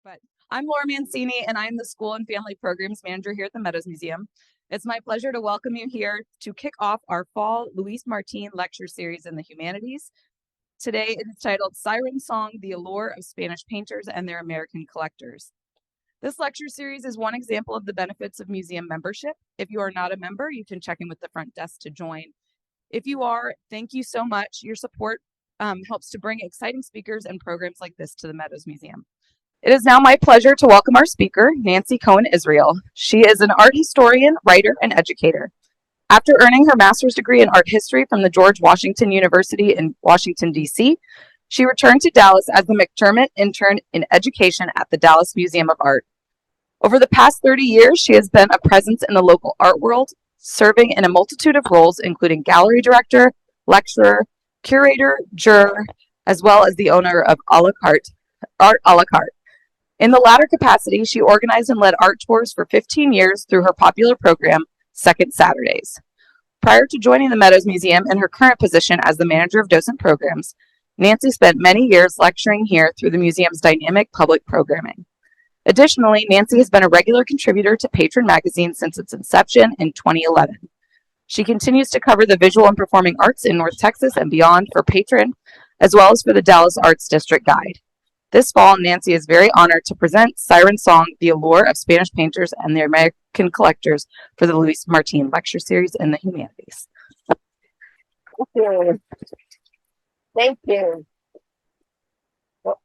But I'm Laura Mancini, and I'm the School and Family Programs Manager here at the Meadows Museum. It's my pleasure to welcome you here to kick off our fall Luis Martin lecture series in the humanities. Today it is titled Siren Song, the Allure of Spanish Painters and Their American Collectors. This lecture series is one example of the benefits of museum membership. If you are not a member, you can check in with the front desk to join. If you are, thank you so much. Your support helps to bring exciting speakers and programs like this to the Meadows Museum. It is now my pleasure to welcome our speaker, Nancy Cohen Israel. She is an art historian, writer, and educator. After earning her master's degree in art history from the George Washington University in Washington, D.C., she returned to Dallas as the McDermott Intern in Education at the Dallas Museum of Art. Over the past 30 years, she has been a presence in the local art world, serving in a multitude of roles, including gallery director, lecturer, curator, juror, as well as the owner of Art a la carte. In the latter capacity, she organized and led art tours for 15 years through her popular program, Second Saturdays. Prior to joining the Meadows Museum in her current position as the manager of docent programs, Nancy spent many years lecturing here through the museum's dynamic public programming. Additionally, Nancy has been a regular contributor to Patron magazine since its inception in 2011. She continues to cover the visual and performing arts in North Texas and beyond for Patron, as well as for the Dallas Arts District Guide. This fall, Nancy is very honored to present Siren Song, the Allure of Spanish Painters and Their American Collectors for the Luis Martin Lecture Series in the Humanities. Thank you. Thank you. Well,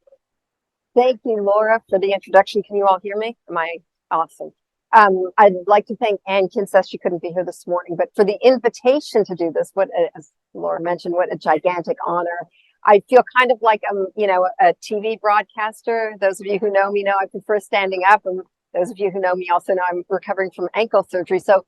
thank you, Laura, for the introduction. Can you all hear me? Am I awesome? I'd like to thank Ann Kinseth. She couldn't be here this morning, but for the invitation to do this, as Laura mentioned, what a gigantic honor. I feel kind of like I'm, a TV broadcaster. Those of you who know me know I prefer standing up, and those of you who know me also know I'm recovering from ankle surgery. So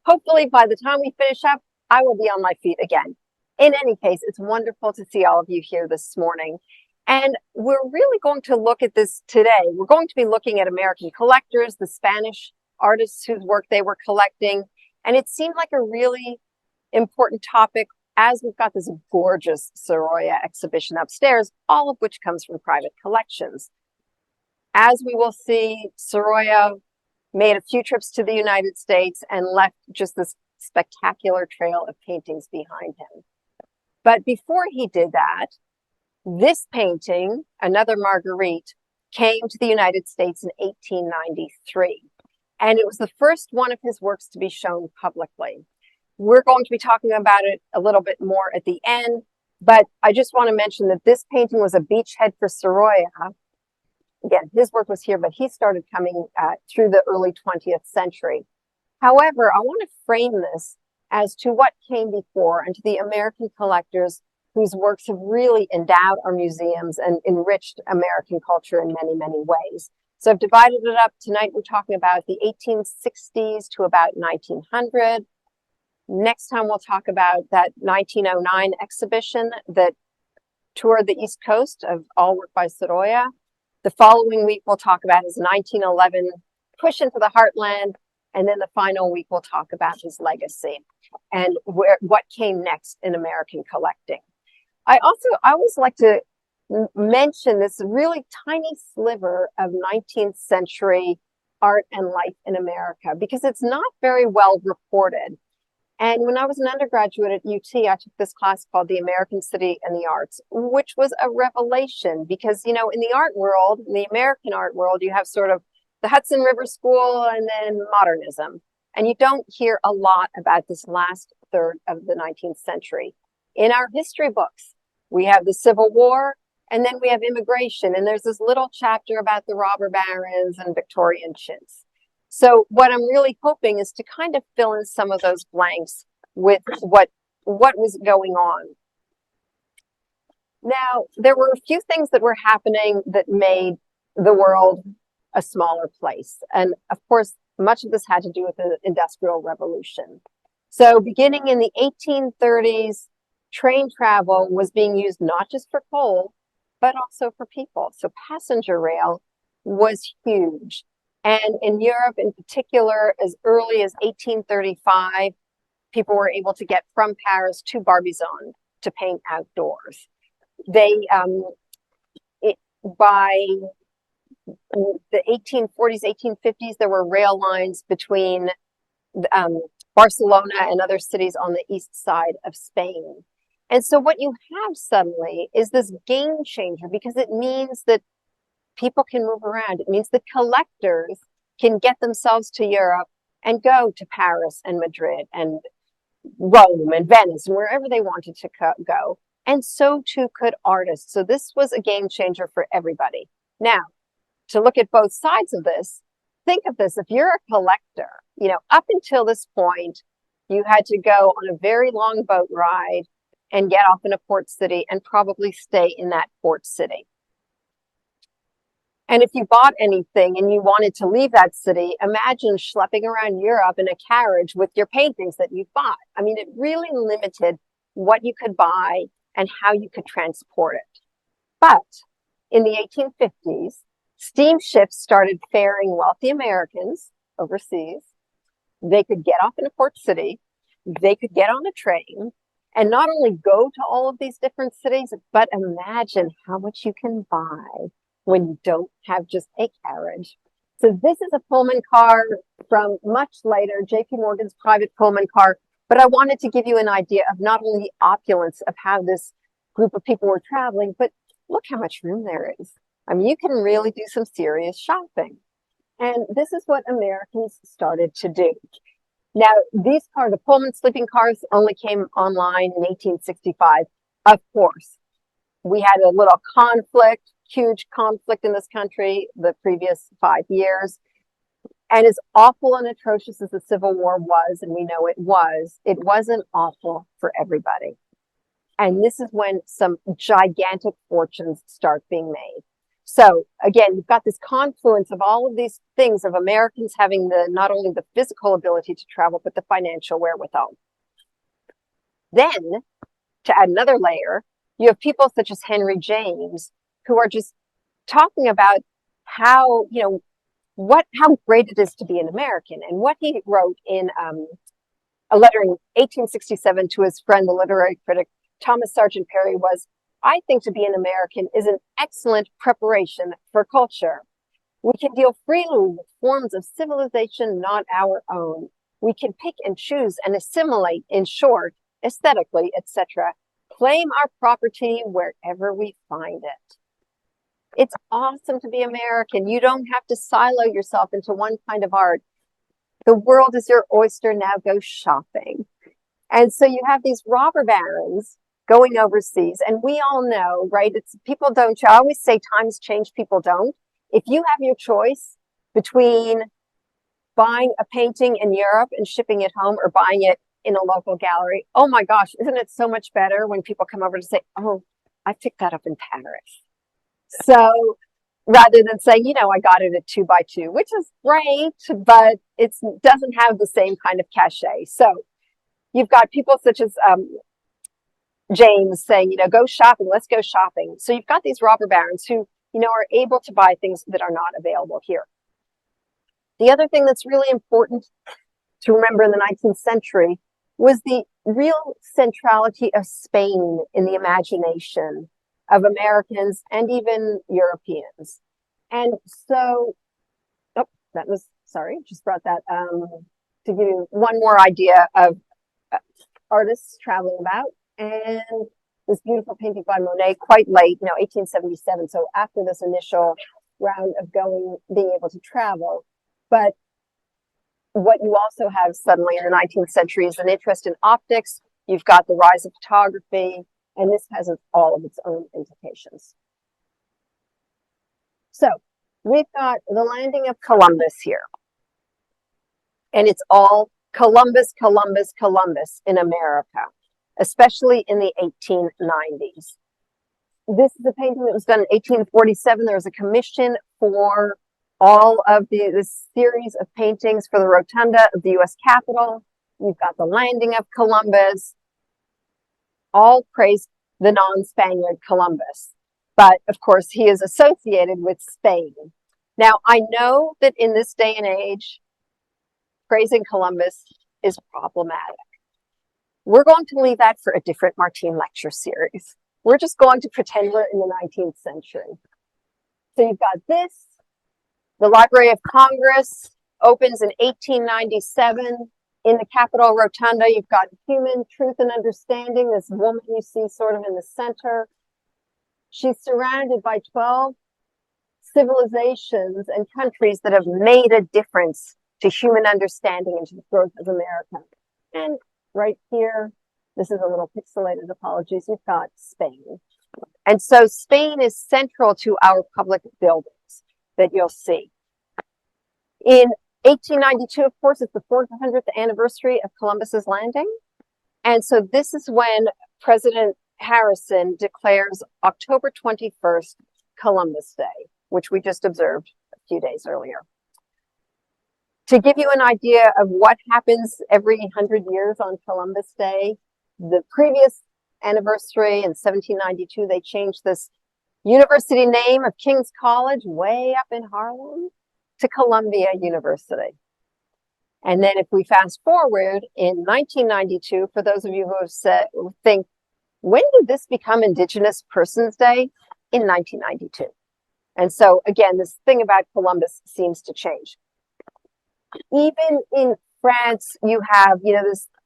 hopefully by the time we finish up, I will be on my feet again. In any case, it's wonderful to see all of you here this morning. And we're really going to look at this today. We're going to be looking at American collectors, the Spanish artists whose work they were collecting. And it seemed like a really important topic, as we've got this gorgeous Sorolla exhibition upstairs, all of which comes from private collections. As we will see, Sorolla made a few trips to the United States and left just this spectacular trail of paintings behind him. But before he did that, this painting, another Marguerite, came to the United States in 1893. And it was the first one of his works to be shown publicly. We're going to be talking about it a little bit more at the end, but I just want to mention that this painting was a beachhead for Sorolla. Again, his work was here, but he started coming through the early 20th century. However, I want to frame this as to what came before and to the American collectors whose works have really endowed our museums and enriched American culture in many, many ways. So I've divided it up. Tonight we're talking about the 1860s to about 1900. Next time we'll talk about that 1909 exhibition that toured the East Coast of all work by Sorolla. The following week we'll talk about his 1911 push into the heartland, and then the final week we'll talk about his legacy and what came next in American collecting. I always like to mention this really tiny sliver of 19th century art and life in America because it's not very well reported. And when I was an undergraduate at UT, I took this class called The American City and the Arts, which was a revelation because, in the art world, in the American art world, you have sort of the Hudson River School and then modernism. And you don't hear a lot about this last third of the 19th century. In our history books, we have the Civil War, and then we have immigration. And there's this little chapter about the robber barons and Victorian chintz. So what I'm really hoping is to kind of fill in some of those blanks with what was going on. Now, there were a few things that were happening that made the world a smaller place. And of course, much of this had to do with the Industrial Revolution. So beginning in the 1830s, train travel was being used not just for coal, but also for people. So passenger rail was huge. And in Europe in particular, as early as 1835, people were able to get from Paris to Barbizon to paint outdoors. By In the 1840s, 1850s, there were rail lines between Barcelona and other cities on the east side of Spain. And so what you have suddenly is this game changer, because it means that people can move around. It means that collectors can get themselves to Europe and go to Paris and Madrid and Rome and Venice and wherever they wanted to go. And so too could artists. So this was a game changer for everybody. Now, to look at both sides of this, think of this. If you're a collector, up until this point, you had to go on a very long boat ride and get off in a port city and probably stay in that port city. And if you bought anything and you wanted to leave that city, imagine schlepping around Europe in a carriage with your paintings that you bought. I mean, it really limited what you could buy and how you could transport it. But in the 1850s, steamships started ferrying wealthy Americans overseas. They could get off in a port city, they could get on a train, and not only go to all of these different cities, but imagine how much you can buy when you don't have just a carriage. So this is a Pullman car from much later, JP Morgan's private Pullman car. But I wanted to give you an idea of not only the opulence of how this group of people were traveling, but look how much room there is. I mean, you can really do some serious shopping. And this is what Americans started to do. Now, these cars, the Pullman sleeping cars, only came online in 1865. Of course, we had a little conflict, huge conflict in this country the previous 5 years. And as awful and atrocious as the Civil War was, and we know it wasn't awful for everybody. And this is when some gigantic fortunes start being made. So again, you've got this confluence of all of these things of Americans having not only the physical ability to travel, but the financial wherewithal. Then, to add another layer, you have people such as Henry James, who are just talking about how, how great it is to be an American. And what he wrote in a letter in 1867 to his friend, the literary critic Thomas Sargent Perry, was, "I think to be an American is an excellent preparation for culture. We can deal freely with forms of civilization not our own. We can pick and choose and assimilate, in short, aesthetically, etc. Claim our property wherever we find it." It's awesome to be American. You don't have to silo yourself into one kind of art. The world is your oyster. Now go shopping. And so you have these robber barons going overseas. And we all know, right? People don't. I always say times change, people don't. If you have your choice between buying a painting in Europe and shipping it home or buying it in a local gallery, oh my gosh, isn't it so much better when people come over to say, "Oh, I picked that up in Paris." So rather than saying, I got it at 2x2, which is great, but it doesn't have the same kind of cachet. So you've got people such as James saying, go shopping, let's go shopping. So you've got these robber barons who, are able to buy things that are not available here. The other thing that's really important to remember in the 19th century was the real centrality of Spain in the imagination of Americans and even Europeans. And so, just brought that to give you one more idea of artists traveling about. And this beautiful painting by Monet, quite late, 1877. So after this initial round of being able to travel. But what you also have suddenly in the 19th century is an interest in optics. You've got the rise of photography, and this has all of its own implications. So we've got the landing of Columbus here. And it's all Columbus, Columbus, Columbus in America, especially in the 1890s. This is a painting that was done in 1847. There was a commission for all of this series of paintings for the rotunda of the U.S. Capitol. You've got the landing of Columbus. All praise the non-Spaniard Columbus. But of course, he is associated with Spain. Now, I know that in this day and age, praising Columbus is problematic. We're going to leave that for a different MARTÍN lecture series. We're just going to pretend we're in the 19th century. So you've got this, The Library of Congress opens in 1897. In the Capitol Rotunda, you've got Human Truth and Understanding, this woman you see sort of in the center. She's surrounded by 12 civilizations and countries that have made a difference to human understanding and to the growth of America. And right here, this is a little pixelated, apologies, you've got Spain. And so Spain is central to our public buildings that you'll see. In 1892, of course, it's the 400th anniversary of Columbus's landing. And so this is when President Harrison declares October 21st, Columbus Day, which we just observed a few days earlier. To give you an idea of what happens every 100 years on Columbus Day, the previous anniversary in 1792, they changed this university name of King's College way up in Harlem to Columbia University. And then if we fast forward in 1992, for those of you who think, when did this become Indigenous Persons Day? In 1992. And so again, this thing about Columbus seems to change. Even in France, you have,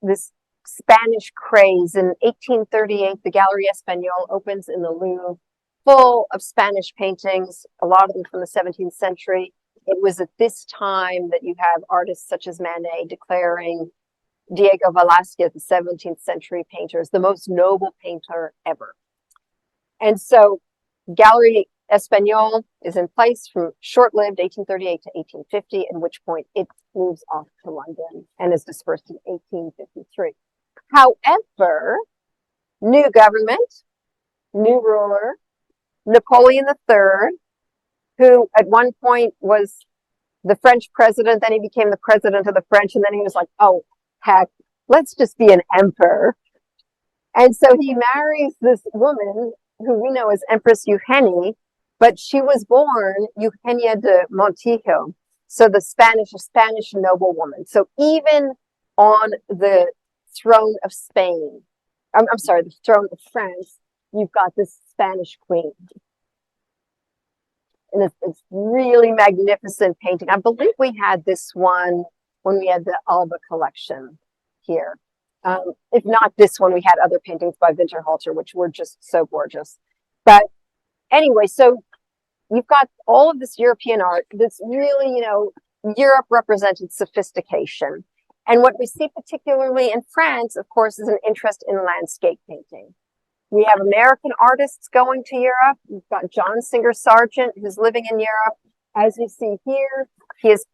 this Spanish craze. In 1838, the Gallery Espagnole opens in the Louvre, full of Spanish paintings, a lot of them from the 17th century. It was at this time that you have artists such as Manet declaring Diego Velázquez, the 17th century painter, as the most noble painter ever. And so Gallery Espagnole is in place from short-lived 1838 to 1850, at which point it moves off to London and is dispersed in 1853. However, new government, new ruler, Napoleon III, who at one point was the French president, then he became the president of the French, and then he was like, oh, heck, let's just be an emperor. And so he marries this woman who we know as Empress Eugenie, but she was born Eugenia de Montijo, so the Spanish noblewoman. So even on the throne of Spain, the throne of France, you've got this Spanish queen. And it's really magnificent painting. I believe we had this one when we had the Alba collection here. If not this one, we had other paintings by Winterhalter, which were just so gorgeous. But anyway, so you've got all of this European art that's really, Europe represented sophistication. And what we see particularly in France, of course, is an interest in landscape painting. We have American artists going to Europe. We've got John Singer Sargent, who's living in Europe. As you see here, he's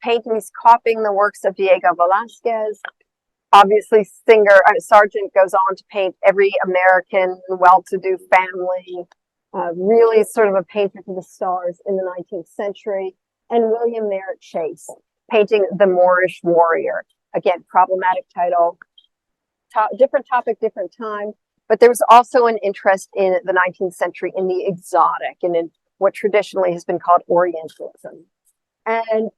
copying the works of Diego Velázquez. Obviously, Sargent goes on to paint every American well-to-do family, really sort of a painter to the stars in the 19th century. And William Merritt Chase, painting the Moorish warrior. Again, problematic title, different topic, different time. But there was also an interest in the 19th century in the exotic and in what traditionally has been called Orientalism. And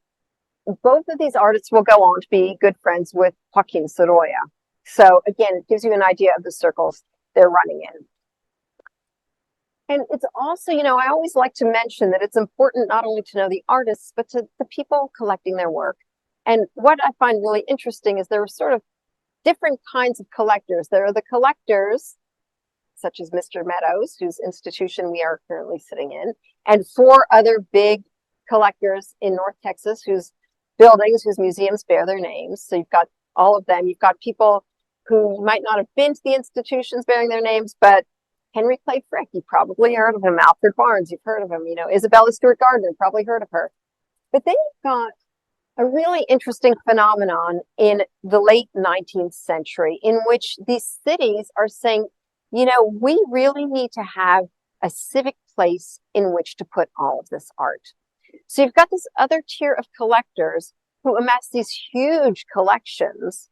both of these artists will go on to be good friends with Joaquin Sorolla. So again, it gives you an idea of the circles they're running in. And it's also, I always like to mention that it's important not only to know the artists, but to the people collecting their work. And what I find really interesting is there are sort of different kinds of collectors. There are the collectors, such as Mr. Meadows, whose institution we are currently sitting in, and 4 other big collectors in North Texas whose museums bear their names. So you've got all of them. You've got people who might not have been to the institutions bearing their names, but Henry Clay Frick, you probably heard of him. Alfred Barnes, you've heard of him. Isabella Stewart Gardner, probably heard of her. But then you've got a really interesting phenomenon in the late 19th century in which these cities are saying, we really need to have a civic place in which to put all of this art. So you've got this other tier of collectors who amass these huge collections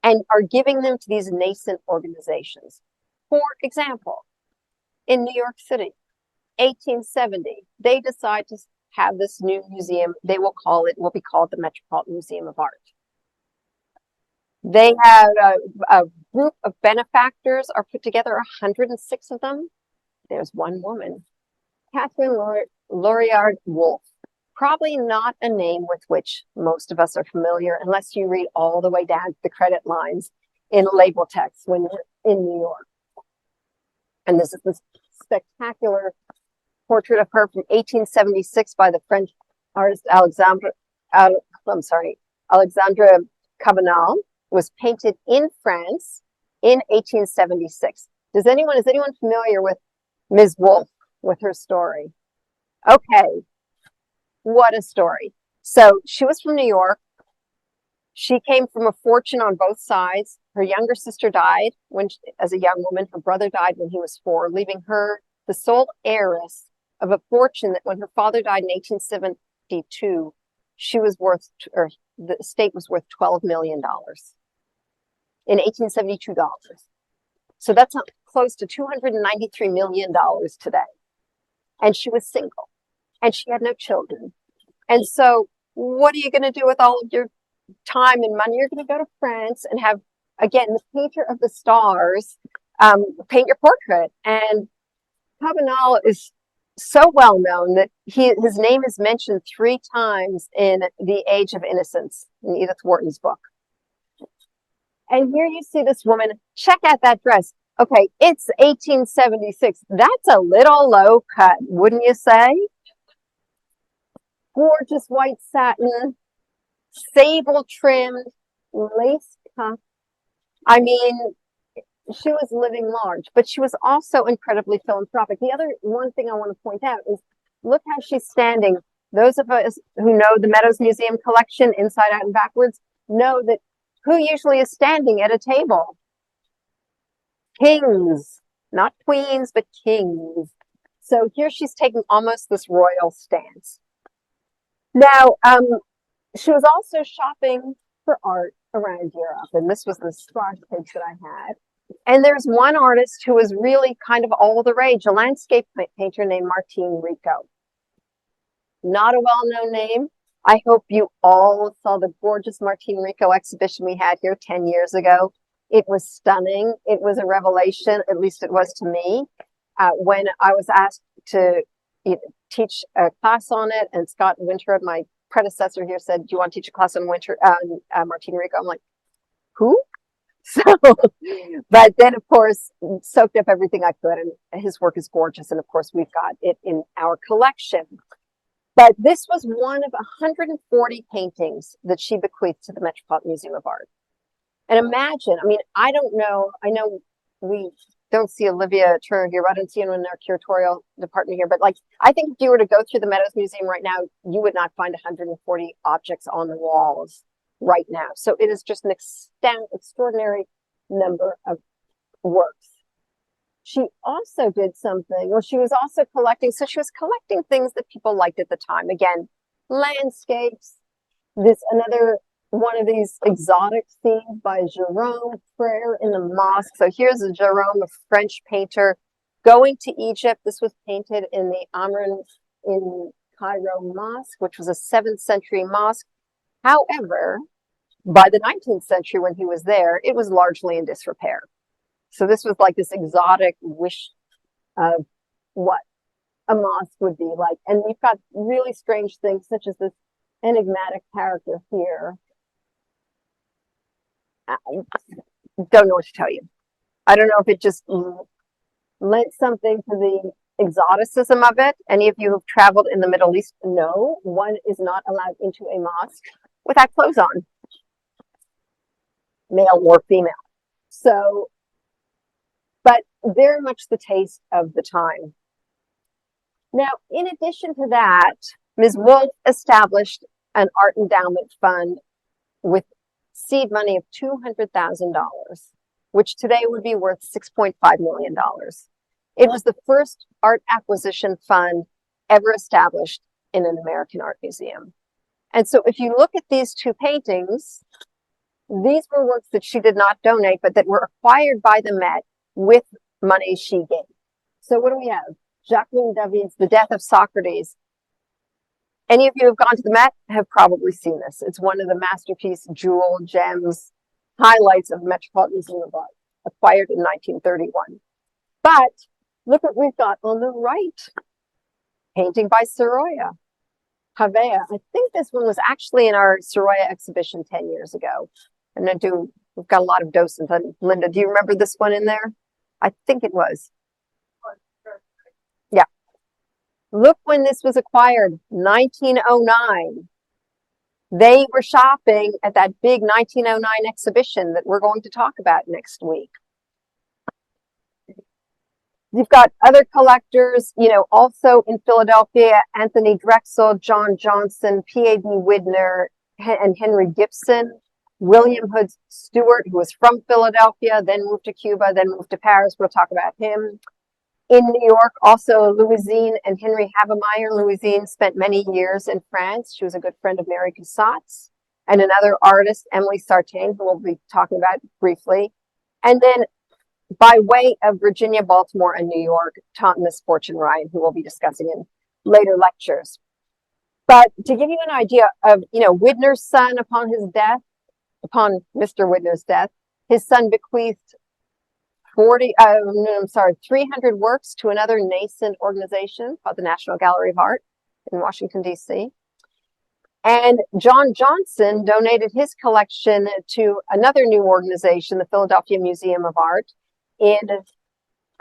and are giving them to these nascent organizations. For example, in New York City, 1870, they decide to have this new museum. Will be called the Metropolitan Museum of Art. They have a group of benefactors are put together, 106 of them. There's one woman, Catherine Lauriard Wolfe, probably not a name with which most of us are familiar unless you read all the way down the credit lines in label text when you're in New York. And this is this spectacular portrait of her from 1876 by the French artist Alexandre Cabanal. Was painted in France in 1876. Is anyone familiar with Ms. Wolfe, with her story? Okay, what a story. So she was from New York. She came from a fortune on both sides. Her younger sister died as a young woman. Her brother died when he was 4, leaving her the sole heiress of a fortune that when her father died in 1872, the estate was worth $12 million in 1872 dollars. So that's close to $293 million today. And she was single and she had no children. And so what are you going to do with all of your time and money? You're going to go to France and have, again, the painter of the stars paint your portrait. And Cabanal is so well known that his name is mentioned 3 times in The Age of Innocence in Edith Wharton's book. And here you see this woman. Check out that dress. Okay, it's 1876. That's a little low cut, wouldn't you say? Gorgeous white satin, sable trimmed, lace cuff. I mean, she was living large, but she was also incredibly philanthropic. The other one thing I want to point out is look how she's standing. Those of us who know the Meadows Museum collection inside out and backwards know that who usually is standing at a table? Kings, not queens, but kings. So here she's taking almost this royal stance. Now, she was also shopping for art around Europe, and this was the splash page that I had. And there's one artist who was really kind of all the rage, a landscape painter named MARTÍN Rico. Not a well-known name. I hope you all saw the gorgeous MARTÍN Rico exhibition we had here 10 years ago. It was stunning. It was a revelation, at least it was to me, when I was asked to teach a class on it. And Scott Winter, my predecessor here, said, "Do you want to teach a class on MARTÍN Rico?" I'm like, "Who?" So, but then of course, soaked up everything I could, and his work is gorgeous. And of course, we've got it in our collection. But this was one of 140 paintings that she bequeathed to the Metropolitan Museum of Art. And imagine, I mean, I don't know, I know we don't see Olivia Turner here, but I don't see anyone in our curatorial department here, but like, I think if you were to go through the Meadows Museum right now, you would not find 140 objects on the walls right now. So it is just an extraordinary number of works. She also did something, or she was also collecting, so she was collecting things that people liked at the time. Again, landscapes, another one of these exotic scenes by Jerome, Prayer in the Mosque. So here's a Jerome, a French painter, going to Egypt. This was painted in the Amran in Cairo Mosque, which was a 7th century mosque. However, by the 19th century when he was there, it was largely in disrepair. So this was like this exotic wish of what a mosque would be like. And we've got really strange things, such as this enigmatic character here. I don't know what to tell you. I don't know if it just lent something to the exoticism of it. Any of you who've traveled in the Middle East know one is not allowed into a mosque without clothes on, male or female. So, but very much the taste of the time. Now, in addition to that, Ms. Wolfe established an art endowment fund with seed money of $200,000, which today would be worth $6.5 million. It was the first art acquisition fund ever established in an American art museum. And so if you look at these 2 paintings, these were works that she did not donate, but that were acquired by the Met with money she gave. So what do we have? Jacqueline David's The Death of Socrates. Any of you who have gone to the Met have probably seen this. It's one of the masterpiece jewel gems, highlights of the Metropolitan Museum of Art, acquired in 1931. But look what we've got on the right. Painting by Sorolla. Havea. I think this one was actually in our Sorolla exhibition 10 years ago. And we've got a lot of docents. And Linda, do you remember this one in there? I think it was. Yeah. Look when this was acquired, 1909. They were shopping at that big 1909 exhibition that we're going to talk about next week. You've got other collectors, also in Philadelphia, Anthony Drexel, John Johnson, P.A.B. Widner, and Henry Gibson. William Hood Stewart, who was from Philadelphia, then moved to Cuba, then moved to Paris. We'll talk about him. In New York, also Louisine and Henry Havemeyer. Louisine spent many years in France. She was a good friend of Mary Cassatt's. And another artist, Emily Sartain, who we'll be talking about briefly. And then by way of Virginia, Baltimore, and New York, Thomas Fortune Ryan, who we'll be discussing in later lectures. But to give you an idea of, Widner's son, upon Mr. Widner's death, his son bequeathed 300 works to another nascent organization called the National Gallery of Art in Washington, D.C. And John Johnson donated his collection to another new organization, the Philadelphia Museum of Art, in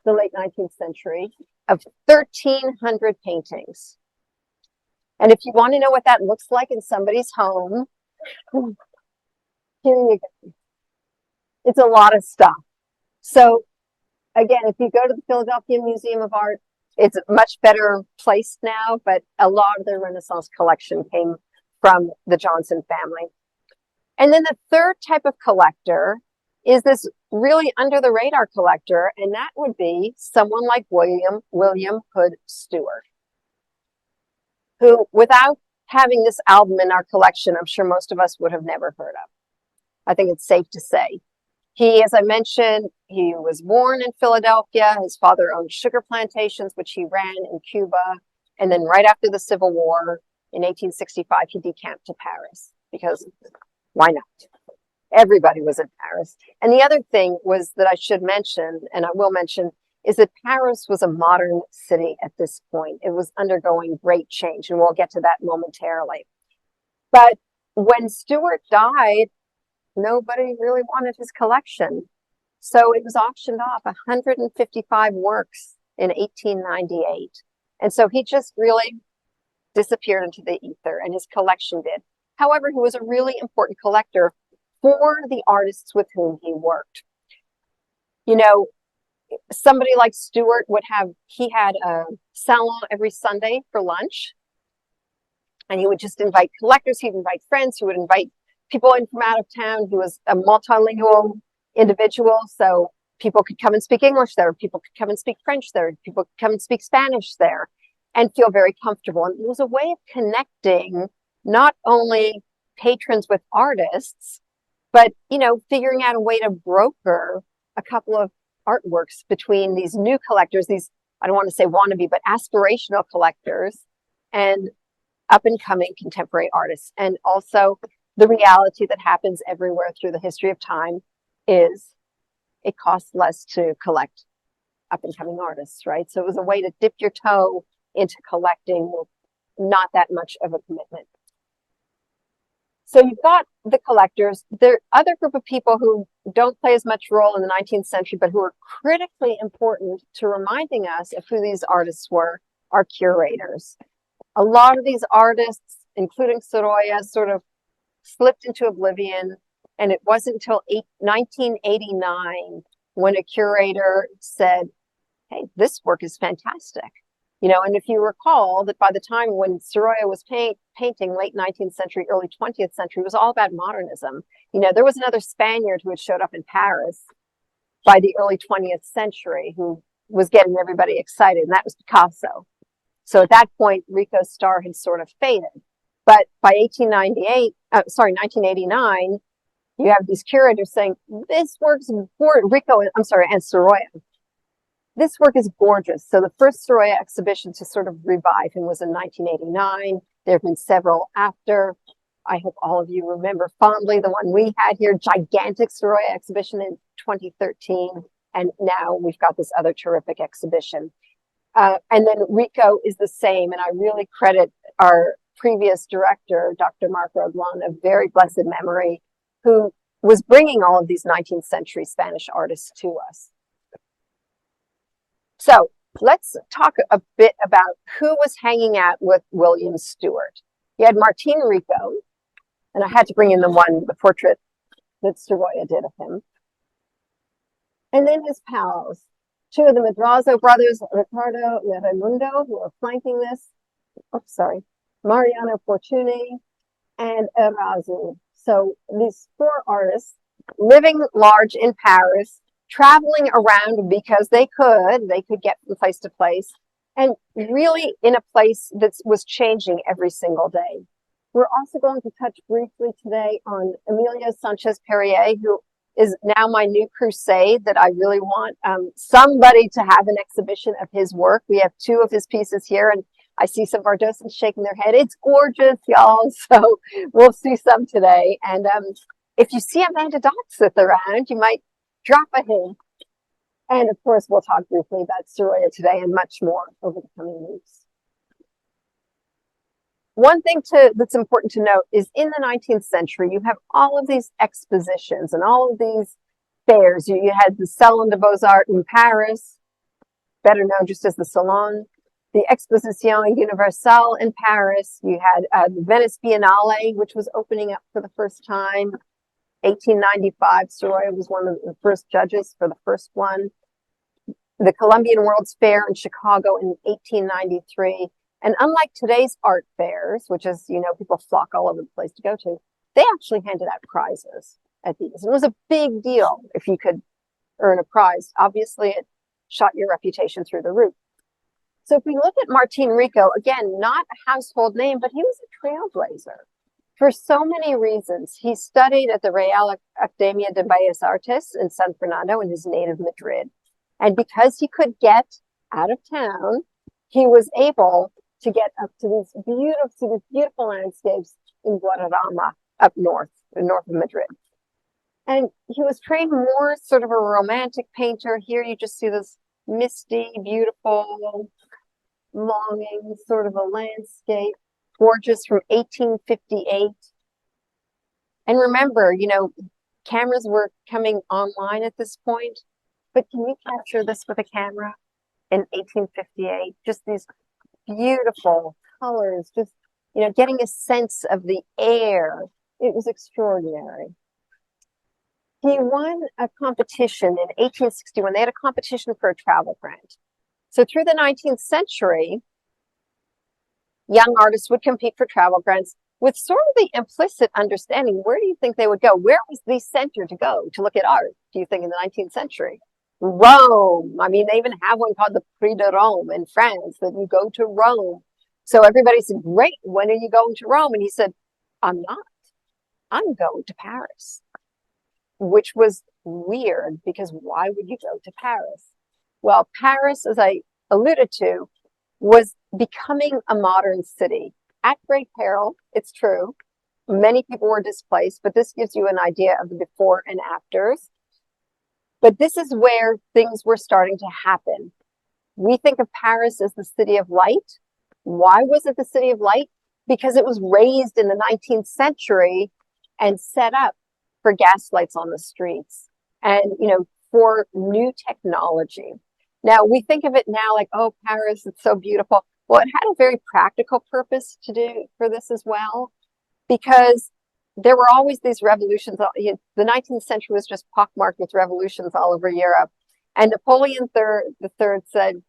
the late 19th century, of 1,300 paintings. And if you want to know what that looks like in somebody's home, here you go. It's a lot of stuff. So again, if you go to the Philadelphia Museum of Art, it's much better placed now, but a lot of the Renaissance collection came from the Johnson family. And then the third type of collector is this really under the radar collector, and that would be someone like William Hood Stewart, who, without having this album in our collection, I'm sure most of us would have never heard of. I think it's safe to say. He, as I mentioned, he was born in Philadelphia. His father owned sugar plantations, which he ran in Cuba. And then right after the Civil War, in 1865, he decamped to Paris because why not? Everybody was in Paris. And the other thing was that I should mention, and I will mention, is that Paris was a modern city at this point. It was undergoing great change, and we'll get to that momentarily. But when Stewart died, nobody really wanted his collection. So it was auctioned off, 155 works in 1898. And so he just really disappeared into the ether, and his collection did. However, he was a really important collector for the artists with whom he worked. Somebody like Stewart he had a salon every Sunday for lunch, and he would just invite collectors, he'd invite friends, he would invite people in from out of town. He was a multilingual individual, so people could come and speak English there, people could come and speak French there, people could come and speak Spanish there, and feel very comfortable. And it was a way of connecting not only patrons with artists, but, figuring out a way to broker a couple of artworks between these new collectors, these, I don't want to say wannabe, but aspirational collectors, and up and coming contemporary artists. And also the reality that happens everywhere through the history of time is it costs less to collect up and coming artists, right? So it was a way to dip your toe into collecting with not that much of a commitment. So you've got the collectors. The other group of people who don't play as much role in the 19th century, but who are critically important to reminding us of who these artists were, are curators. A lot of these artists, including Sorolla, sort of slipped into oblivion. And it wasn't until 1989 when a curator said, hey, this work is fantastic. And if you recall that by the time when Sorolla was painting late 19th century, early 20th century, it was all about modernism. There was another Spaniard who had showed up in Paris by the early 20th century who was getting everybody excited, and that was Picasso. So at that point, Rico's star had sort of faded. But by 1989, you have these curators saying, this work's and Sorolla. This work is gorgeous. So the first Sorolla exhibition to sort of revive him was in 1989. There have been several after. I hope all of you remember fondly the one we had here, gigantic Sorolla exhibition in 2013. And now we've got this other terrific exhibition. And then Rico is the same. And I really credit our previous director, Dr. Mark Rodlan, of very blessed memory, who was bringing all of these 19th century Spanish artists to us. So let's talk a bit about who was hanging out with William Stewart. He had Martín Rico, and I had to bring in the portrait that Sorolla did of him. And then his pals, two of the Madrazo brothers, Ricardo and Raimundo, who are flanking this. Oh, sorry. Mariano Fortuny and Erazu. So these four artists living large in Paris, traveling around because they could get from place to place, and really in a place that was changing every single day. We're also going to touch briefly today on Emilio Sanchez Perrier, who is now my new crusade that I really want somebody to have an exhibition of his work. We have two of his pieces here, and I see some of our docents shaking their head. It's gorgeous, y'all. So we'll see some today. And if you see Amanda Dotson around, you might drop a hint. And of course, we'll talk briefly about Sorolla today and much more over the coming weeks. One thing that's important to note is in the 19th century, you have all of these expositions and all of these fairs. You had the Salon de Beaux-Arts in Paris, better known just as the Salon, the Exposition Universelle in Paris. You had the Venice Biennale, which was opening up for the first time. 1895, Sorolla was one of the first judges for the first one. The Columbian World's Fair in Chicago in 1893. And unlike today's art fairs, which is, people flock all over the place to go to, they actually handed out prizes at these. It was a big deal if you could earn a prize. Obviously, it shot your reputation through the roof. So if we look at Martín Rico, again, not a household name, but he was a trailblazer for so many reasons. He studied at the Real Academia de Bellas Artes in San Fernando in his native Madrid. And because he could get out of town, he was able to get up to these beautiful landscapes in Guadarrama up north of Madrid. And he was trained more sort of a romantic painter. Here you just see this misty, beautiful, longing sort of a landscape, gorgeous, from 1858. And remember, cameras were coming online at this point, but can you capture this with a camera in 1858? Just these beautiful colors, just, getting a sense of the air. It was extraordinary. He won a competition in 1861. They had a competition for a travel grant. So through the 19th century, young artists would compete for travel grants with sort of the implicit understanding, where do you think they would go? Where was the center to go to look at art, do you think, in the 19th century? Rome. I mean, they even have one called the Prix de Rome in France, that you go to Rome. So everybody said, great, when are you going to Rome? And he said, I'm not. I'm going to Paris, which was weird, because why would you go to Paris? Well, Paris, as I alluded to, was becoming a modern city at great peril. It's true. Many people were displaced, but this gives you an idea of the before and afters. But this is where things were starting to happen. We think of Paris as the city of light. Why was it the city of light? Because it was raised in the 19th century and set up for gas lights on the streets and, for new technology. Now, we think of it now like, oh, Paris, it's so beautiful. Well, it had a very practical purpose to do for this as well, because there were always these revolutions. The 19th century was just pockmarked with revolutions all over Europe. And Napoleon III said,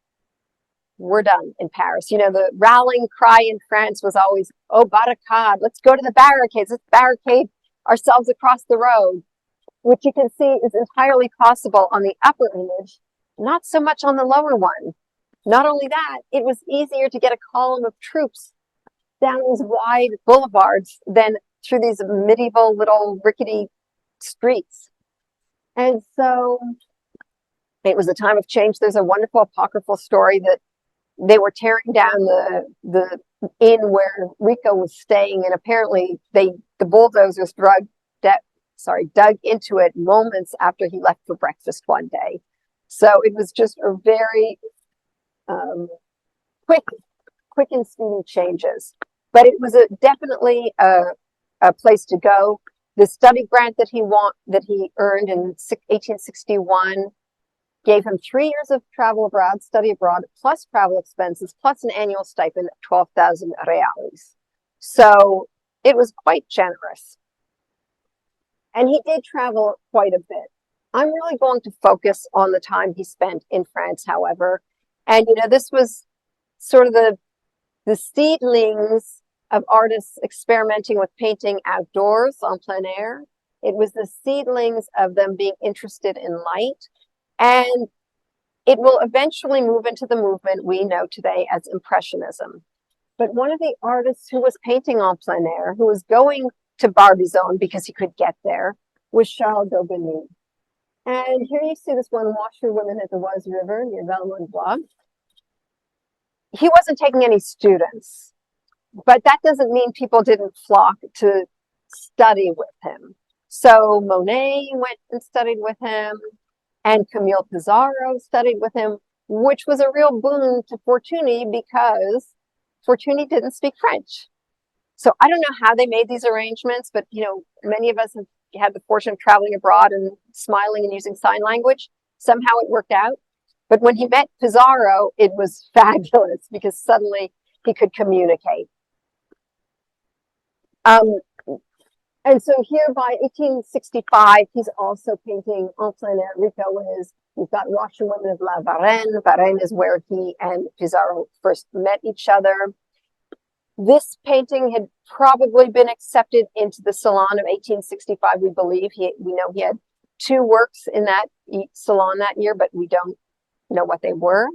we're done in Paris. The rallying cry in France was always, oh, barricade, let's go to the barricades. Let's barricade ourselves across the road, which you can see is entirely possible on the upper image, not so much on the lower one. Not only that, it was easier to get a column of troops down these wide boulevards than through these medieval little rickety streets. And so it was a time of change. There's a wonderful apocryphal story that they were tearing down the inn where Rico was staying, and apparently the bulldozers dug into it moments after he left for breakfast one day. So it was just a very quick and speedy changes. but it was definitely a place to go. The study grant that he earned in 1861 gave him 3 years of travel abroad, study abroad, plus travel expenses, plus an annual stipend of 12,000 reales. So it was quite generous. And he did travel quite a bit. I'm really going to focus on the time he spent in France, however. And, this was sort of the seedlings of artists experimenting with painting outdoors en plein air. It was the seedlings of them being interested in light. And it will eventually move into the movement we know today as Impressionism. But one of the artists who was painting en plein air, who was going to Barbizon because he could get there, was Charles d'Aubigny. And here you see this one, Washerwomen at the Oise River near Valmont-Blois. He wasn't taking any students, but that doesn't mean people didn't flock to study with him. So Monet went and studied with him, and Camille Pissarro studied with him, which was a real boon to Fortuny because Fortuny didn't speak French. So I don't know how they made these arrangements, but many of us have had the fortune of traveling abroad and smiling and using sign language. Somehow it worked out. But when he met Pissarro, it was fabulous because suddenly he could communicate. And so here by 1865, he's also painting en plein air. Rico is, we've got Washerwomen of La Varenne. Varenne is where he and Pissarro first met each other. This painting had probably been accepted into the Salon of 1865, we believe. We know he had 2 works in that Salon that year, but we don't know what they were.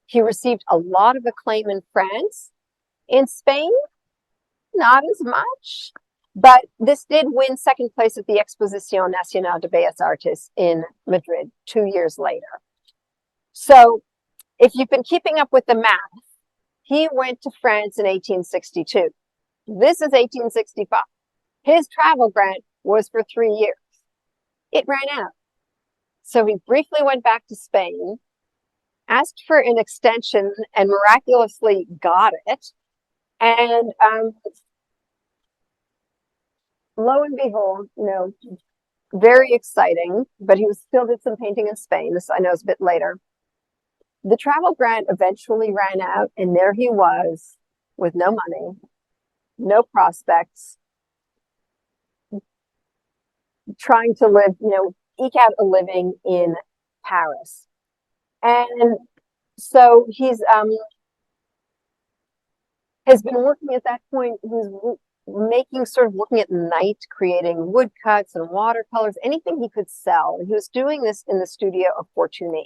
He received a lot of acclaim in France. In Spain, not as much. But this did win 2nd place at the Exposición Nacional de Bellas Artes in Madrid 2 years later. So if you've been keeping up with the math, he went to France in 1862. This is 1865. His travel grant was for 3 years. It ran out. So he briefly went back to Spain, asked for an extension, and miraculously got it. And lo and behold, very exciting, but he still did some painting in Spain. This I know is a bit later. The travel grant eventually ran out, and there he was with no money, no prospects, trying to live, eke out a living in Paris. And so he's has been working at that point. He's looking at night, creating woodcuts and watercolors, anything he could sell. And he was doing this in the studio of Fortuny.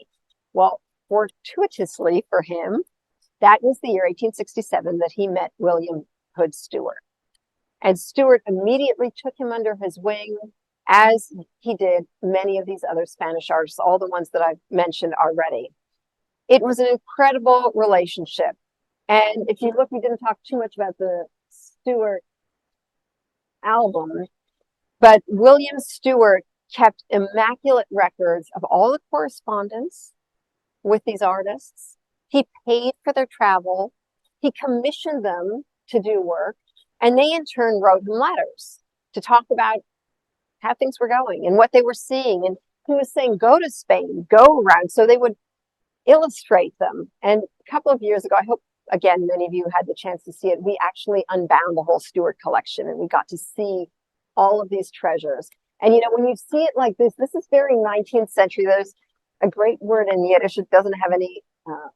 Well, fortuitously for him, that was the year 1867 that he met William Hood Stewart. And Stewart immediately took him under his wing, as he did many of these other Spanish artists, all the ones that I've mentioned already. It was an incredible relationship. And if you look, we didn't talk too much about the Stewart album, but William Stewart kept immaculate records of all the correspondence with these artists. He paid for their travel. He commissioned them to do work, and they in turn wrote him letters to talk about how things were going and what they were seeing. And he was saying, go to Spain, go around. So they would illustrate them. And a couple of years ago, I hope, again, many of you had the chance to see it, we actually unbound the whole Stewart collection, and we got to see all of these treasures. And, when you see it like this is very 19th century. There's a great word in Yiddish. It doesn't have any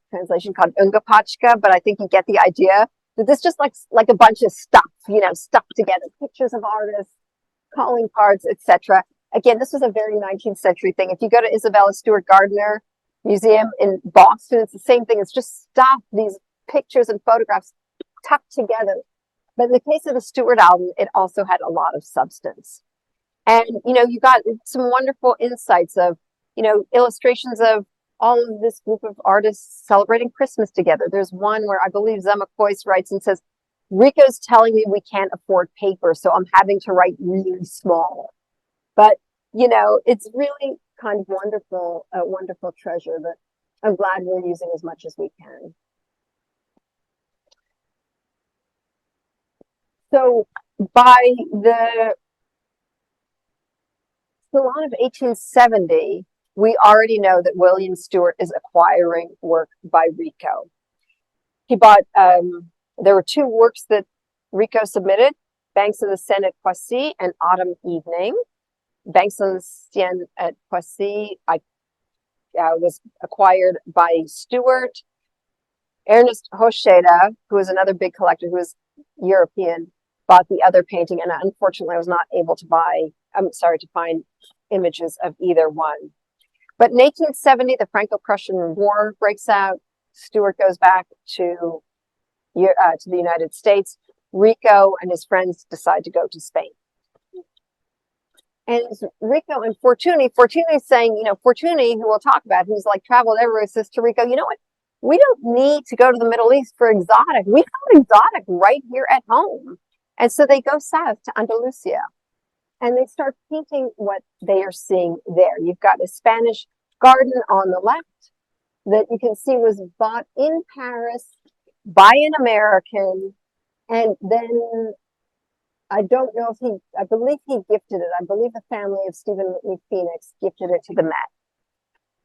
translation, called ungepatchka, but I think you get the idea that this just like a bunch of stuff, stuck together, pictures of artists, calling cards, etc. Again, this was a very 19th century thing. If you go to Isabella Stewart Gardner Museum in Boston, it's the same thing. It's just stuff, these pictures and photographs tucked together. But in the case of the Stewart album, it also had a lot of substance. And, you got some wonderful insights of, illustrations of all of this group of artists celebrating Christmas together. There's one where I believe Zema Kois writes and says, Rico's telling me we can't afford paper, so I'm having to write really small. But, it's really kind of wonderful, a wonderful treasure that I'm glad we're using as much as we can. So by the Salon of 1870, we already know that William Stewart is acquiring work by Rico. He bought, there were two works that Rico submitted, Banks of the Seine at Poissy and Autumn Evening. Banks of the Seine at Poissy was acquired by Stewart. Ernest Hocheda, who was another big collector, who was European, bought the other painting, and unfortunately I was not able to find images of either one. But in 1870, the Franco-Prussian War breaks out. Stewart goes back to the United States. Rico and his friends decide to go to Spain. And Rico and Fortuny is saying, Fortuny, who we'll talk about, who's like traveled everywhere, says to Rico, you know what? We don't need to go to the Middle East for exotic. We got exotic right here at home. And so they go south to Andalusia and they start painting what they are seeing there. You've got a Spanish garden on the left that you can see was bought in Paris by an American. And then I don't know if I believe he gifted it. I believe the family of Stephen Whitney Phoenix gifted it to the Met.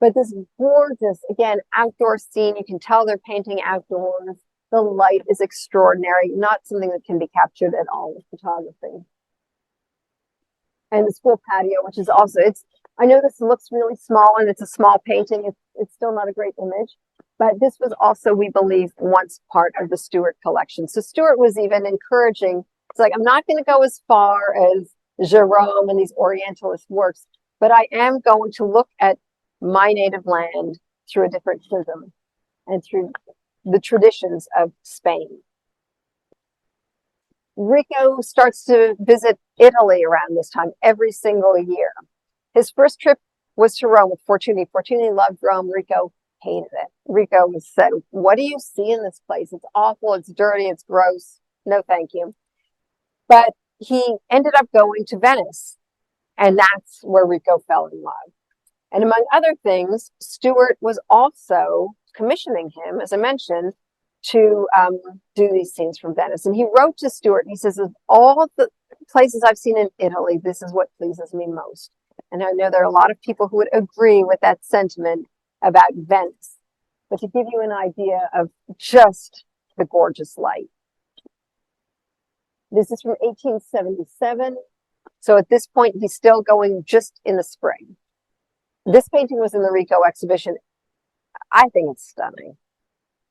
But this gorgeous, again, outdoor scene, you can tell they're painting outdoors. The light is extraordinary, not something that can be captured at all with photography. And the school patio, which is also, I know this looks really small and it's a small painting. It's still not a great image, but this was also, we believe, once part of the Stewart collection. So Stewart was even encouraging, it's like, I'm not going to go as far as Jerome and these Orientalist works, but I am going to look at my native land through a different prism and through the traditions of Spain. Rico starts to visit Italy around this time every single year. His first trip was to Rome with Fortuny. Fortuny loved Rome. Rico hated it. Rico said, what do you see in this place? It's awful. It's dirty. It's gross. No, thank you. But he ended up going to Venice, and that's where Rico fell in love. And among other things, Stewart was also commissioning him, as I mentioned, to do these scenes from Venice. And he wrote to Stewart, and he says, of all the places I've seen in Italy, this is what pleases me most. And I know there are a lot of people who would agree with that sentiment about Venice. But to give you an idea of just the gorgeous light. This is from 1877. So at this point, he's still going just in the spring. This painting was in the Rico exhibition. I think it's stunning.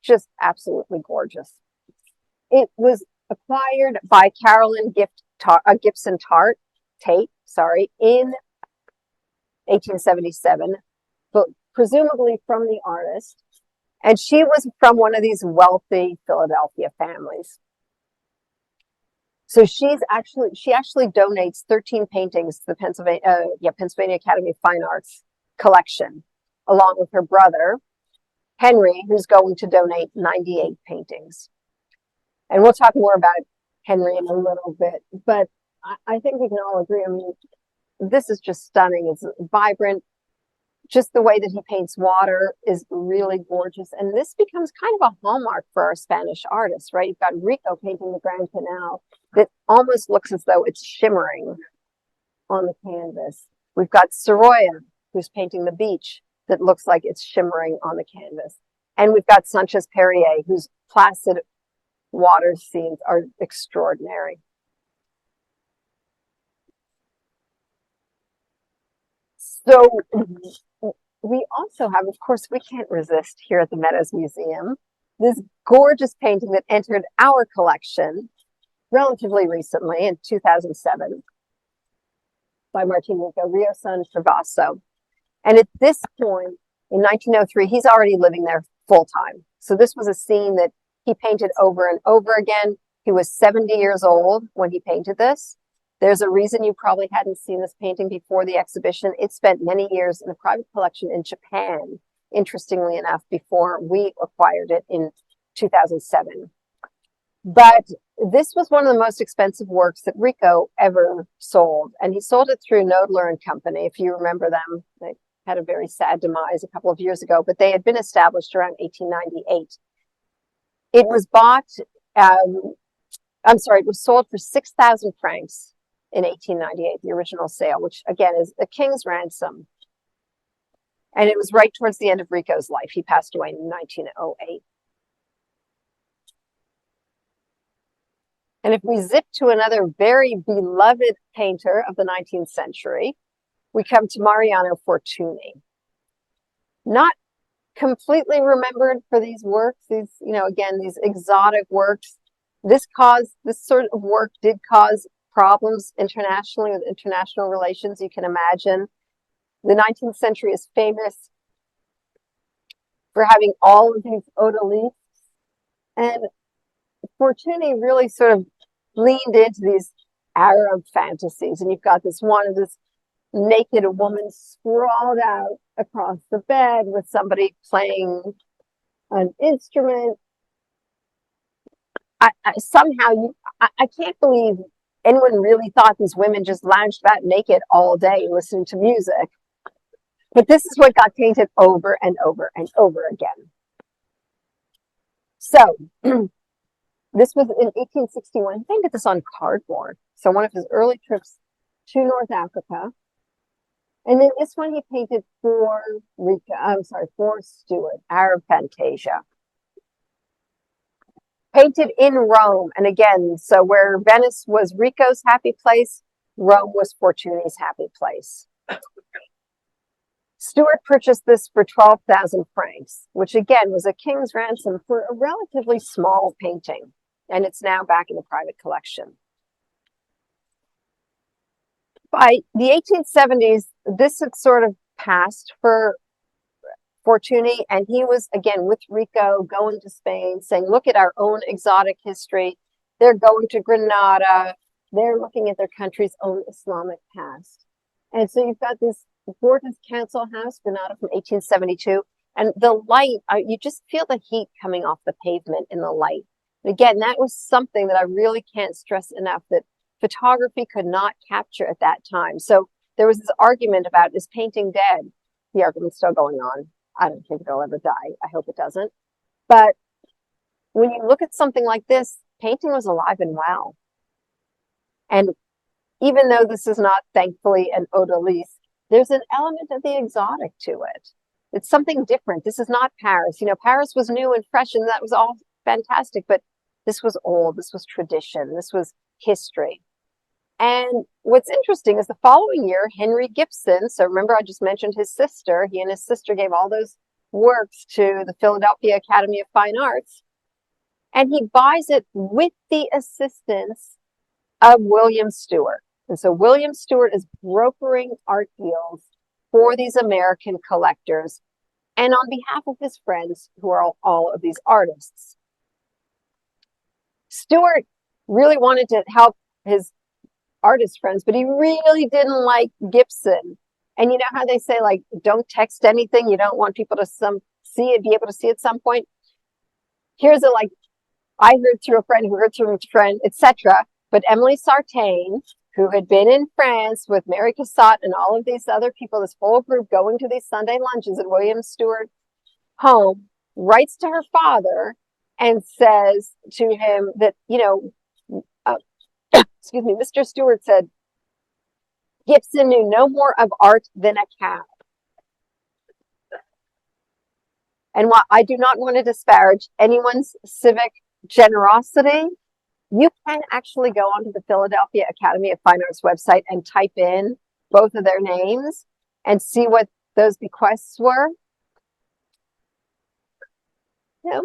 Just absolutely gorgeous. It was acquired by Carolyn Gibson Tate, in 1877, but presumably from the artist. And she was from one of these wealthy Philadelphia families. So she actually donates 13 paintings to the Pennsylvania Academy of Fine Arts collection, along with her brother, Henry, who's going to donate 98 paintings. And we'll talk more about Henry in a little bit, but I think we can all agree, I mean, this is just stunning. It's vibrant. Just the way that he paints water is really gorgeous. And this becomes kind of a hallmark for our Spanish artists, right? You've got Rico painting the Grand Canal that almost looks as though it's shimmering on the canvas. We've got Sorolla, who's painting the beach that looks like it's shimmering on the canvas. And we've got Sanchez Perrier, whose placid water scenes are extraordinary. So we also have, of course, we can't resist here at the Meadows Museum, this gorgeous painting that entered our collection relatively recently in 2007 by MARTÍN Rio San Travaso. And at this point, in 1903, he's already living there full time. So this was a scene that he painted over and over again. He was 70 years old when he painted this. There's a reason you probably hadn't seen this painting before the exhibition. It spent many years in a private collection in Japan, interestingly enough, before we acquired it in 2007. But this was one of the most expensive works that Rico ever sold. And he sold it through Knoedler and Company, if you remember them. They had a very sad demise a couple of years ago, but they had been established around 1898. It was bought I'm sorry, it was sold for 6,000 francs in 1898, the original sale, which again is a king's ransom. And it was right towards the end of Rico's life. He passed away in 1908. And if we zip to another very beloved painter of the 19th century, we come to Mariano Fortuny. Not completely remembered for these works, again, these exotic works. This sort of work did cause problems internationally with international relations, you can imagine. The 19th century is famous for having all of these odalisques, and Fortuny really sort of leaned into these Arab fantasies. And you've got this one of this naked woman sprawled out across the bed with somebody playing an instrument. I can't believe anyone really thought these women just lounged about naked all day listening to music. But this is what got painted over and over and over again. So this was in 1861. He painted this on cardboard. So one of his early trips to North Africa. And then this one he painted for Stuart, Arab Fantasia. Painted in Rome. And again, so where Venice was Rico's happy place, Rome was Fortuny's happy place. Stuart purchased this for 12,000 francs, which again was a king's ransom for a relatively small painting. And it's now back in the private collection. By the 1870s, this had sort of passed for Fortuny, and he was, again, with Rico, going to Spain, saying, look at our own exotic history. They're going to Granada. They're looking at their country's own Islamic past. And so you've got this gorgeous council house, Granada, from 1872. And the light, you just feel the heat coming off the pavement in the light. And again, that was something that I really can't stress enough, that photography could not capture at that time. So there was this argument about, is painting dead? The argument's still going on. I don't think it'll ever die. I hope it doesn't. But when you look at something like this, painting was alive and well. And even though this is not, thankfully, an odalisque, there's an element of the exotic to it. It's something different. This is not Paris. Paris was new and fresh, and that was all fantastic. But this was old. This was tradition. This was history. And what's interesting is the following year, Henry Gibson, so remember I just mentioned his sister, he and his sister gave all those works to the Philadelphia Academy of Fine Arts, and he buys it with the assistance of William Stewart. And so William Stewart is brokering art deals for these American collectors and on behalf of his friends who are all of these artists. Stewart really wanted to help his artist friends, but he really didn't like Gibson. And you know how they say, like, don't text anything you don't want people to be able to see at some point. Here's I heard through a friend who heard through a friend, etc. But Emily Sartain, who had been in France with Mary Cassatt and all of these other people, this whole group going to these Sunday lunches at William Stewart's home, writes to her father and says to him that, excuse me, Mr. Stewart said, Gibson knew no more of art than a cow. And while I do not want to disparage anyone's civic generosity, you can actually go onto the Philadelphia Academy of Fine Arts website and type in both of their names and see what those bequests were. Yeah.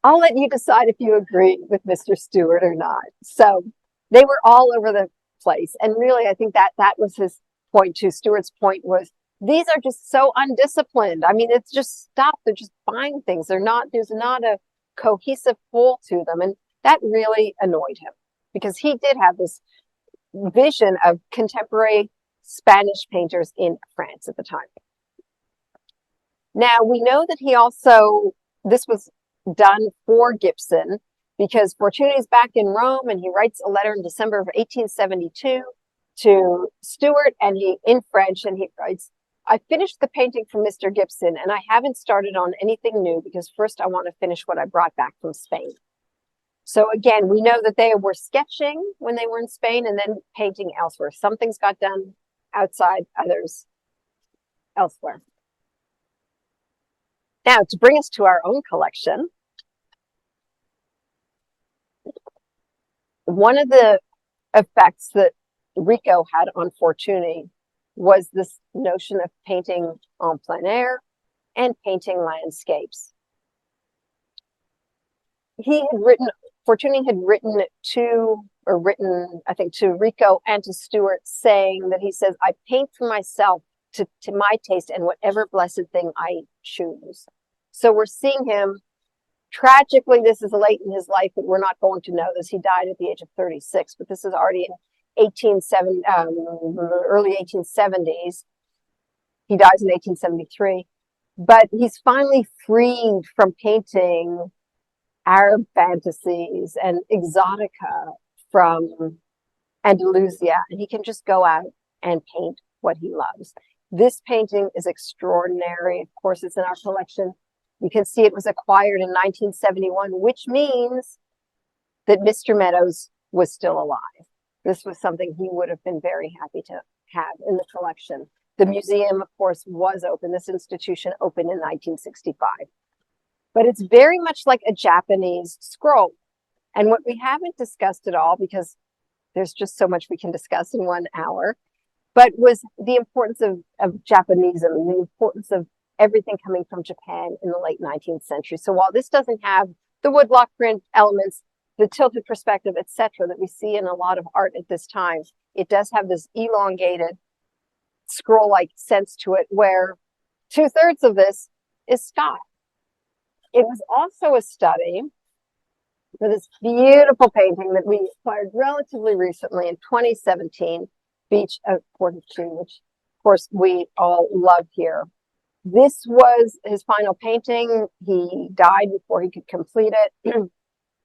I'll let you decide if you agree with Mr. Stewart or not. So they were all over the place. And really, I think that was his point too. Stewart's point was, these are just so undisciplined. I mean, it's just stuff. They're just buying things. There's not a cohesive whole to them. And that really annoyed him because he did have this vision of contemporary Spanish painters in France at the time. Now, we know that this was done for Gibson because Fortuny's back in Rome, and he writes a letter in December of 1872 to Stewart, and in French, and he writes, I finished the painting from Mr. Gibson, and I haven't started on anything new because first I want to finish what I brought back from Spain. So again, we know that they were sketching when they were in Spain and then painting elsewhere. Some things got done outside, others elsewhere. Now, to bring us to our own collection, one of the effects that Rico had on Fortuny was this notion of painting en plein air and painting landscapes. Fortuny had written to Rico and to Stuart, saying that he says, I paint for myself to my taste and whatever blessed thing I choose. So we're seeing him. Tragically, this is late in his life, but we're not going to know this. He died at the age of 36, but this is already in early 1870s. He dies in 1873, but he's finally freed from painting Arab fantasies and exotica from Andalusia, and he can just go out and paint what he loves. This painting is extraordinary. Of course, it's in our collection. You can see it was acquired in 1971, which means that Mr. Meadows was still alive. This was something he would have been very happy to have in the collection. The museum, of course, was open. This institution opened in 1965. But it's very much like a Japanese scroll. And what we haven't discussed at all, because there's just so much we can discuss in 1 hour, but was the importance of Japanism, the importance of everything coming from Japan in the late 19th century. So while this doesn't have the woodblock print elements, the tilted perspective, etc., that we see in a lot of art at this time, it does have this elongated scroll-like sense to it, where 2/3 of this is sky. It was also a study for this beautiful painting that we acquired relatively recently in 2017, Beach of Fortitude, which of course we all love here. This was his final painting. He died before he could complete it.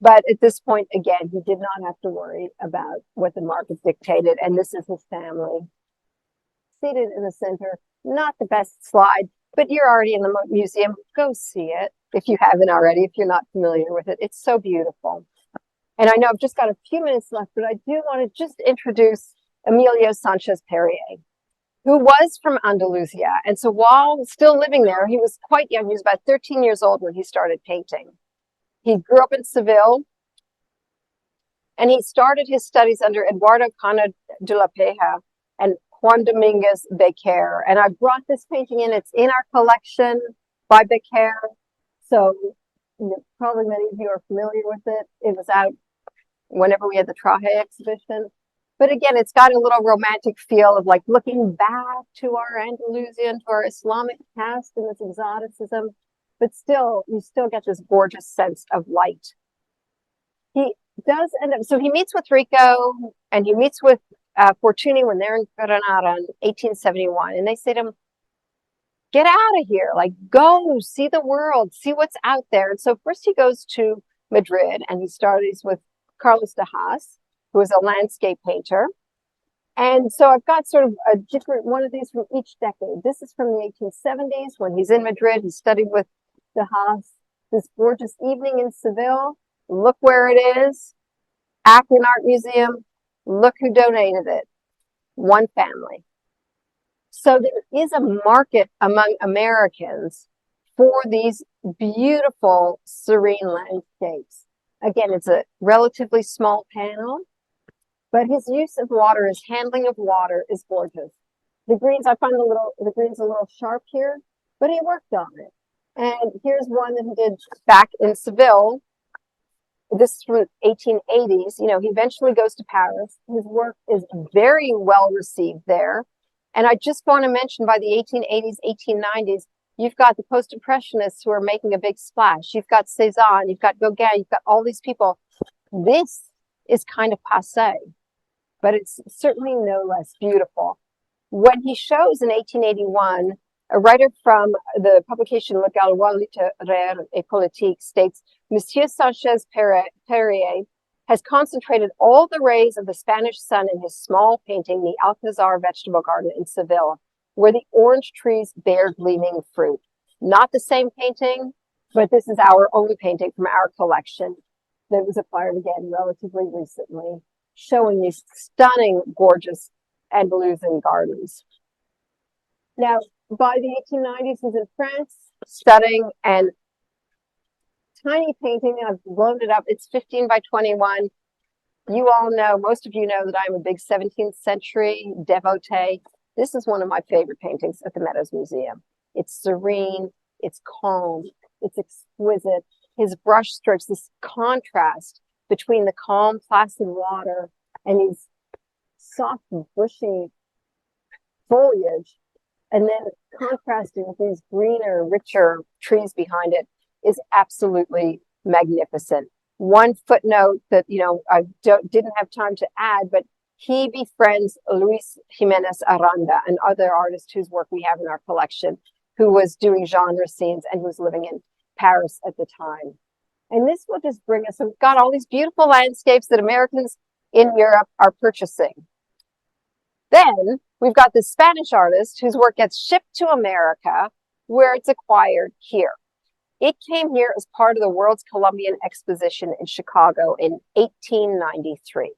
But at this point, again, he did not have to worry about what the market dictated. And this is his family seated in the center. Not the best slide, but you're already in the museum. Go see it if you haven't already, if you're not familiar with it. It's so beautiful. And I know I've just got a few minutes left, but I do want to just introduce Emilio Sanchez Perrier, who was from Andalusia. And so while still living there, he was quite young. He was about 13 years old when he started painting. He grew up in Seville, and he started his studies under Eduardo Cano de la Peja and Juan Dominguez Becer. And I brought this painting in. It's in our collection by Becer. So probably many of you are familiar with it. It was out whenever we had the Traje exhibition. But again, it's got a little romantic feel of like looking back to our Andalusian, to our Islamic past and this exoticism. But still, you still get this gorgeous sense of light. He does end up, so he meets with Rico and he meets with Fortuny when they're in Granada in 1871. And they say to him, get out of here, like go see the world, see what's out there. And so first he goes to Madrid and he studies with Carlos de Haas, who is a landscape painter. And so I've got sort of a different one of these from each decade. This is from the 1870s when he's in Madrid. He studied with de Haas. This gorgeous evening in Seville. Look where it is. Akron Art Museum. Look who donated it. One family. So there is a market among Americans for these beautiful, serene landscapes. Again, it's a relatively small panel, but his use of water, his handling of water is gorgeous. The greens, I find the greens a little sharp here, but he worked on it. And here's one that he did back in Seville. This is from 1880s. You know, he eventually goes to Paris. His work is very well received there. And I just want to mention by the 1880s, 1890s, you've got the post-impressionists who are making a big splash. You've got Cézanne, you've got Gauguin, you've got all these people. This is kind of passé, but it's certainly no less beautiful. When he shows in 1881, a writer from the publication Le Gaulois littéraire et politique states, Monsieur Sanchez Perrier has concentrated all the rays of the Spanish sun in his small painting, the Alcazar Vegetable Garden in Seville, where the orange trees bear gleaming fruit. Not the same painting, but this is our only painting from our collection. that was acquired again relatively recently, showing these stunning, gorgeous Andalusian gardens. Now, by the 1890s, he's in France studying and tiny painting. I've blown it up. It's 15 by 21. You all know, most of you know that I'm a big 17th century devotee. This is one of my favorite paintings at the Meadows Museum. It's serene, it's calm, it's exquisite. His brush strokes, this contrast between the calm, placid water and these soft, bushy foliage, and then contrasting with these greener, richer trees behind it, is absolutely magnificent. One footnote that, I didn't have time to add, but he befriends Luis Jimenez Aranda, an other artist whose work we have in our collection, who was doing genre scenes and who was living in Paris at the time. And this will just bring us, we've got all these beautiful landscapes that Americans in Europe are purchasing. Then we've got this Spanish artist whose work gets shipped to America, where it's acquired here. It came here as part of the World's Columbian Exposition in Chicago in 1893.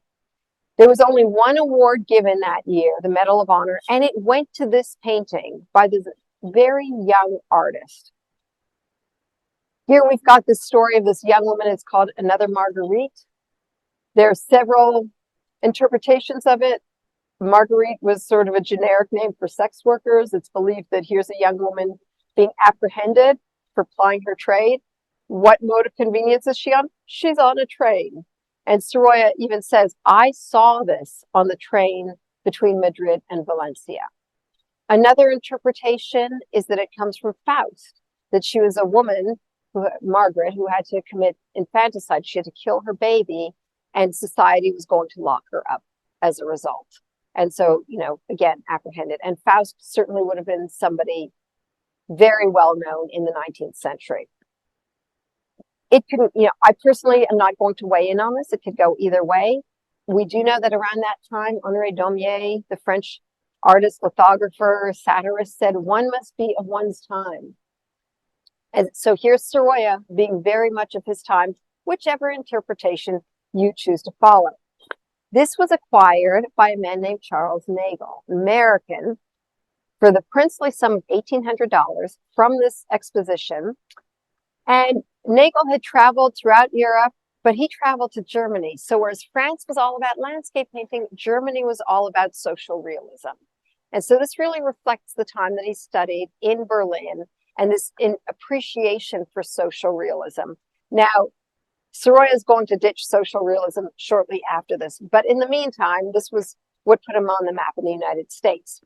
There was only one award given that year, the Medal of Honor, and it went to this painting by this very young artist. Here we've got the story of this young woman. It's called Another Marguerite. There are several interpretations of it. Marguerite was sort of a generic name for sex workers. It's believed that here's a young woman being apprehended for plying her trade. What mode of convenience is she on? She's on a train. And Sorolla even says, I saw this on the train between Madrid and Valencia. Another interpretation is that it comes from Faust, that she was a woman, Margaret, who had to commit infanticide. She had to kill her baby, and society was going to lock her up as a result. And so, again, apprehended. And Faust certainly would have been somebody very well known in the 19th century. It could, I personally am not going to weigh in on this. It could go either way. We do know that around that time, Honoré Daumier, the French artist, lithographer, satirist, said, one must be of one's time. And so here's Sorolla being very much of his time, whichever interpretation you choose to follow. This was acquired by a man named Charles Nagel, American, for the princely sum of $1,800 from this exposition. And Nagel had traveled throughout Europe, but he traveled to Germany. So whereas France was all about landscape painting, Germany was all about social realism. And so this really reflects the time that he studied in Berlin and this appreciation for social realism. Now, Sorolla is going to ditch social realism shortly after this. But in the meantime, this was what put him on the map in the United States.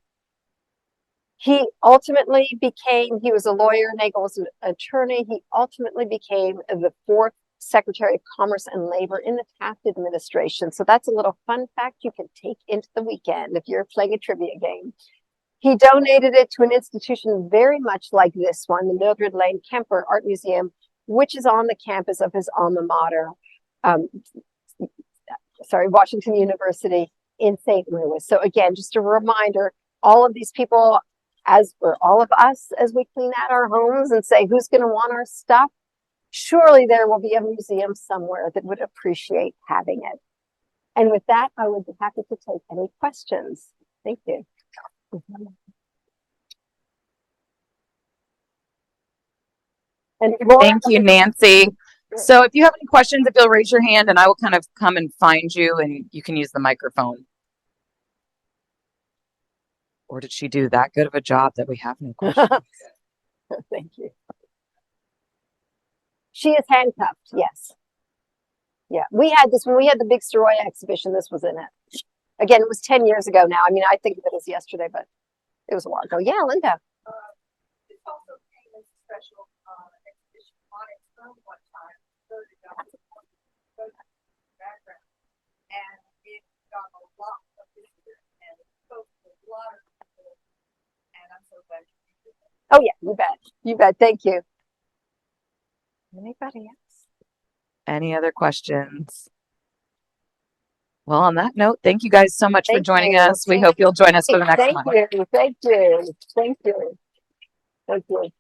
He ultimately he was a lawyer, Nagel was an attorney. He ultimately became the 4th Secretary of Commerce and Labor in the Taft administration. So that's a little fun fact you can take into the weekend if you're playing a trivia game. He donated it to an institution very much like this one, the Mildred Lane Kemper Art Museum, which is on the campus of his alma mater, Washington University in St. Louis. So again, just a reminder, all of these people, as for all of us, as we clean out our homes and say, who's going to want our stuff? Surely there will be a museum somewhere that would appreciate having it. And with that, I would be happy to take any questions. Thank you. And Thank you, Nancy. So if you have any questions, if you'll raise your hand and I will kind of come and find you and you can use the microphone. Or did she do that good of a job that we have no questions? Thank you. She is handcuffed, yes. Yeah, we had this when we had the big Sorolla exhibition. This was in it. Again, it was 10 years ago now. I mean, I think of it as yesterday, but it was a while ago. Yeah, Linda. It also came as a special exhibition on its own one time. Background, and it got a lot of visitors and it spoke to a lot of people. And I'm so glad you did that. Oh yeah, you bet. You bet. Thank you. Anybody else? Any other questions? Well, on that note, thank you guys so much for joining us. We hope you'll join us for the next one. Thank you. Thank you. Thank you. Thank you.